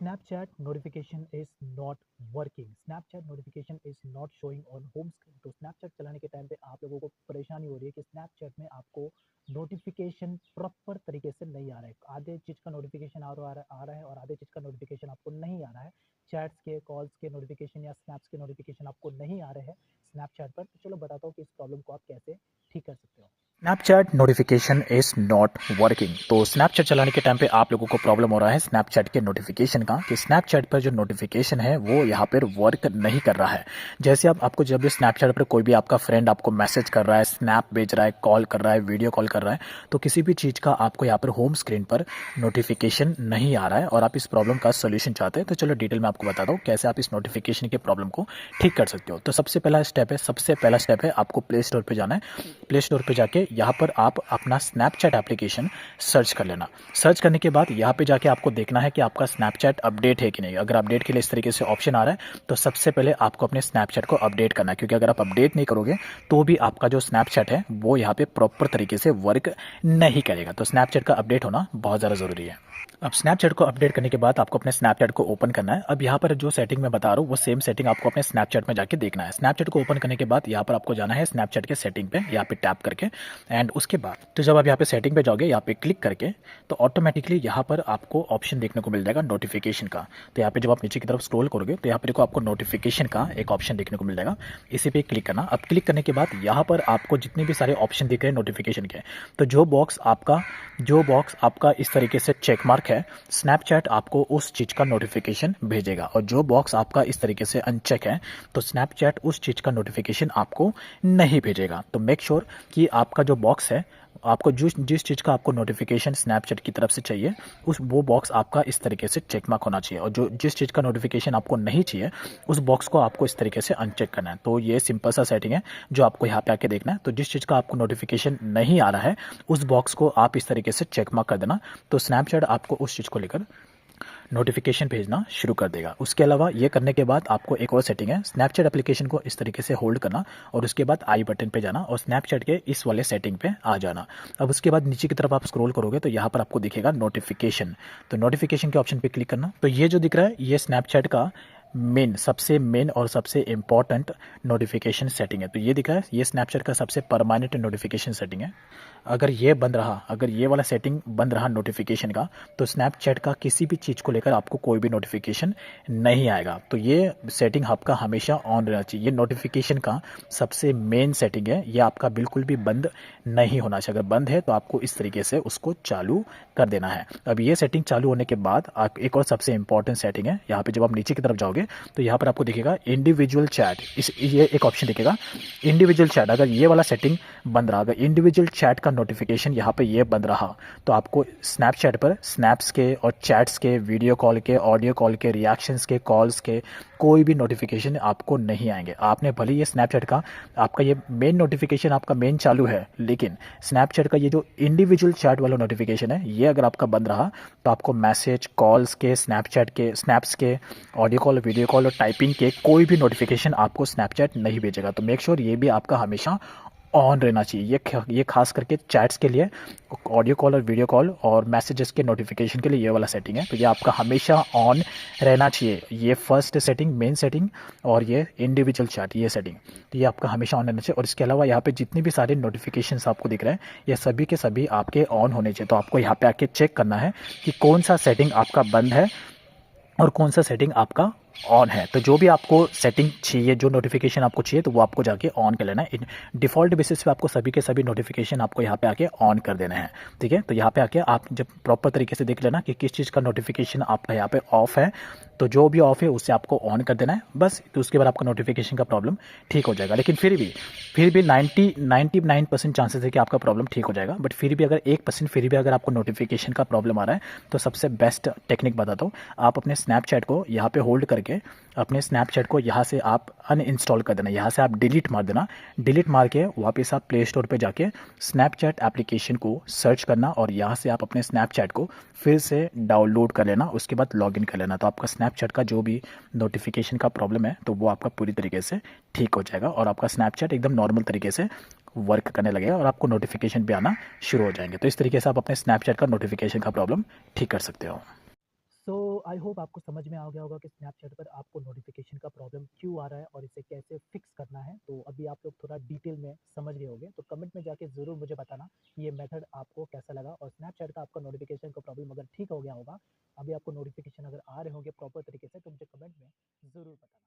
Snapchat notification is not working. Snapchat notification is not showing on home screen. तो Snapchat चलाने के time पे आप लोगों को परेशानी हो रही है कि Snapchat में आपको नोटिफिकेशन प्रॉपर तरीके से नहीं आ रहा है। आधे चीज़ का नोटिफिकेशन आ रहा है और आधे चीज़ का नोटिफिकेशन आपको नहीं आ रहा है। चैट्स के, कॉल्स के नोटिफिकेशन या स्नैप्स के नोटिफिकेशन आपको नहीं आ रहे हैं स्नैपचैट पर। तो चलो बताता हूँ कि इस प्रॉब्लम को आप कैसे ठीक कर सकते हो। Snapchat notification is not working. तो स्नैपचैट चलाने के टाइम पे आप लोगों को प्रॉब्लम हो रहा है स्नैपचैट के नोटिफिकेशन का कि स्नैपचैट पर जो नोटिफिकेशन है वो यहाँ पर वर्क नहीं कर रहा है। जैसे आपको जब भी स्नैपचैट पर कोई भी आपका फ्रेंड आपको मैसेज कर रहा है, स्नैप भेज रहा है, कॉल कर रहा है, वीडियो कॉल कर रहा है, तो किसी भी चीज़ का आपको यहाँ पर होम स्क्रीन पर नोटिफिकेशन नहीं आ रहा है और आप इस प्रॉब्लम का सोल्यूशन चाहते हैं। तो चलो डिटेल में आपको बताता हूँ कैसे आप इस नोटिफिकेशन के प्रॉब्लम को ठीक कर सकते हो। तो सबसे पहला स्टेप है आपको प्ले स्टोर पर जाना है। प्ले स्टोर पर जाके यहाँ पर आप अपना स्नैपचैट एप्लीकेशन सर्च कर लेना। सर्च करने के बाद यहाँ पे जाके आपको देखना है कि आपका स्नैपचैट अपडेट है कि नहीं। अगर अपडेट के लिए इस तरीके से ऑप्शन आ रहा है तो सबसे पहले आपको अपने स्नैपचैट को अपडेट करना है, क्योंकि अगर आप अपडेट नहीं करोगे तो भी आपका जो स्नैपचैट है वो यहाँ पे प्रॉपर तरीके से वर्क नहीं करेगा। तो स्नैपचैट का अपडेट होना बहुत ज़्यादा ज़रूरी है। अब स्नैपचैट को अपडेट करने के बाद आपको अपने स्नैपचैट को ओपन करना है। अब यहाँ पर जो सेटिंग मैं बता रहा हूँ वो सेम सेटिंग आपको अपने स्नैपचैट में जाके देखना है। स्नैपचैट को ओपन करने के बाद यहाँ पर आपको जाना है स्नैपचैट के सेटिंग पे, यहाँ पे टैप करके, एंड उसके बाद तो जब आप यहाँ पे सेटिंग पे जाओगे, यहाँ पे क्लिक करके, तो ऑटोमेटिकली यहाँ पर आपको ऑप्शन देखने को मिल जाएगा नोटिफिकेशन का। तो यहाँ पे जब आप नीचे की तरफ स्क्रॉल करोगे तो यहाँ पर देखो आपको नोटिफिकेशन का एक ऑप्शन देखने को मिल जाएगा। इसी पे क्लिक करना। अब क्लिक करने के बाद यहाँ पर आपको जितने भी सारे ऑप्शन दिख रहे हैं नोटिफिकेशन के, तो जो बॉक्स आपका इस तरीके से चेक मार्क है, स्नैपचैट आपको उस चीज़ का नोटिफिकेशन भेजेगा। और जो बॉक्स आपका इस तरीके से अनचेक है तो स्नैपचैट उस चीज़ का नोटिफिकेशन आपको नहीं भेजेगा। तो मेक श्योर कि आपका जो बॉक्स है, आपको जिस चीज़ का आपको नोटिफिकेशन स्नैपचैट की तरफ से चाहिए वो बॉक्स आपका इस तरीके से चेक मार्क होना चाहिए, और जिस चीज़ का नोटिफिकेशन आपको नहीं चाहिए उस बॉक्स को आपको इस तरीके से अनचेक करना है। तो ये सिंपल सा सेटिंग है जो आपको यहाँ पे आके देखना है। तो जिस चीज़ का आपको नोटिफिकेशन नहीं आ रहा है उस बॉक्स को आप इस तरीके से चेक मार्क कर देना, तो स्नैपचैट आपको उस चीज़ को लेकर नोटिफिकेशन भेजना शुरू कर देगा। उसके अलावा ये करने के बाद आपको एक और सेटिंग है, स्नैपचैट एप्लीकेशन को इस तरीके से होल्ड करना और उसके बाद आई बटन पे जाना और स्नैपचैट के इस वाले सेटिंग पे आ जाना। अब उसके बाद नीचे की तरफ आप स्क्रॉल करोगे तो यहाँ पर आपको दिखेगा नोटिफिकेशन। तो नोटिफिकेशन के ऑप्शन पे क्लिक करना। तो ये जो दिख रहा है ये स्नैपचैट का सबसे मेन और सबसे इंपॉर्टेंट नोटिफिकेशन सेटिंग है। तो ये दिख रहा है ये स्नैपचैट का सबसे परमानेंट नोटिफिकेशन सेटिंग है। अगर ये वाला सेटिंग बंद रहा नोटिफिकेशन का, तो स्नैपचैट का किसी भी चीज़ को लेकर आपको कोई भी नोटिफिकेशन नहीं आएगा। तो ये सेटिंग आपका हमेशा ऑन रहना चाहिए। ये नोटिफिकेशन का सबसे मेन सेटिंग है, ये आपका बिल्कुल भी बंद नहीं होना चाहिए। अगर बंद है तो आपको इस तरीके से उसको चालू कर देना है। अब ये सेटिंग चालू होने के बाद आप एक और सबसे इंपॉर्टेंट सेटिंग है, यहाँ पे जब आप नीचे की तरफ जाओगे तो यहाँ पर आपको दिखेगा इंडिविजुअल चैट। ये एक ऑप्शन दिखेगा इंडिविजुअल चैट। अगर ये वाला सेटिंग बंद रहा, अगर इंडिविजुअल चैट का नोटिफिकेशन यहाँ पे ये बंद रहा, तो आपको स्नैपचैट पर स्नैप्स के और चैट्स के, वीडियो कॉल के, ऑडियो कॉल के, रिएक्शंस के, कॉल्स के कोई भी नोटिफिकेशन आपको नहीं आएंगे। आपने भले ये स्नैपचैट का आपका ये मेन नोटिफिकेशन आपका मेन चालू है, लेकिन स्नैपचैट का ये जो इंडिविजुअल चैट वाला नोटिफिकेशन है ये अगर आपका बंद रहा तो आपको मैसेज, कॉल्स के, स्नैपचैट के, स्नैप्स के, ऑडियो कॉल, वीडियो कॉल और टाइपिंग के कोई भी नोटिफिकेशन आपको स्नैपचैट नहीं भेजेगा। तो मेक श्योर ये भी आपका हमेशा ऑन रहना चाहिए। ये खास करके चैट्स के लिए, ऑडियो कॉल और वीडियो कॉल और मैसेजेस के नोटिफिकेशन के लिए ये वाला सेटिंग है। तो ये आपका हमेशा ऑन रहना चाहिए। ये फर्स्ट सेटिंग, मेन सेटिंग, और ये इंडिविजुअल चैट ये सेटिंग, तो ये आपका हमेशा ऑन रहना चाहिए। और इसके अलावा यहाँ पे जितने भी सारे नोटिफिकेशंस आपको दिख रहे हैं ये सभी के सभी आपके ऑन होने चाहिए। तो आपको यहाँ पे आके चेक करना है कि कौन सा सेटिंग आपका बंद है और कौन सा सेटिंग आपका ऑन है। तो जो भी आपको सेटिंग चाहिए, जो नोटिफिकेशन आपको चाहिए, तो वो आपको जाके ऑन कर लेना है। डिफ़ॉल्ट बेसिस पे आपको सभी के सभी नोटिफिकेशन आपको यहाँ पे आके ऑन कर देना है। ठीक है, तो यहाँ पे आके आप जब प्रॉपर तरीके से देख लेना कि किस चीज़ का नोटिफिकेशन आपका यहाँ पे ऑफ है, तो जो भी ऑफ है उससे आपको ऑन कर देना है बस। तो उसके बाद आपका नोटिफिकेशन का प्रॉब्लम ठीक हो जाएगा। लेकिन फिर भी 99% चांसेस है कि आपका प्रॉब्लम ठीक हो जाएगा। बट फिर भी अगर 1% फिर भी अगर आपको नोटिफिकेशन का प्रॉब्लम आ रहा है तो सबसे बेस्ट टेक्निक बताता हूँ। आप अपने स्नैपचैट को यहाँ पे होल्ड करके अपने स्नैपचैट को यहाँ से आप अनइंस्टॉल कर देना, यहाँ से आप डिलीट मार देना। डिलीट मार के वापस आप प्ले स्टोर पे जाके स्नैपचैट एप्लीकेशन को सर्च करना और यहाँ से आप अपने स्नैपचैट को फिर से डाउनलोड कर लेना, उसके बाद लॉगिन कर लेना। तो आपका स्नैपचैट का जो भी नोटिफिकेशन का प्रॉब्लम है तो वो आपका पूरी तरीके से ठीक हो जाएगा और आपका स्नैपचैट एकदम नॉर्मल तरीके से वर्क करने लगेगा और आपको नोटिफिकेशन भी आना शुरू हो जाएंगे। तो इस तरीके से आप अपने स्नैपचैट का नोटिफिकेशन का प्रॉब्लम ठीक कर सकते हो। सो आई होप आपको समझ में आ गया होगा कि स्नैपचैट पर आपको नोटिफिकेशन का प्रॉब्लम क्यों आ रहा है और इसे कैसे फिक्स करना है। तो अभी आप लोग थोड़ा डिटेल में समझ गए होंगे, तो कमेंट में जाके ज़रूर मुझे बताना ये मेथड आपको कैसा लगा, और स्नैपचैट का आपका नोटिफिकेशन का प्रॉब्लम अगर ठीक हो गया होगा, अभी आपको नोटिफिकेशन अगर आ रहे होंगे प्रॉपर तरीके से, तो मुझे कमेंट में ज़रूर बताना।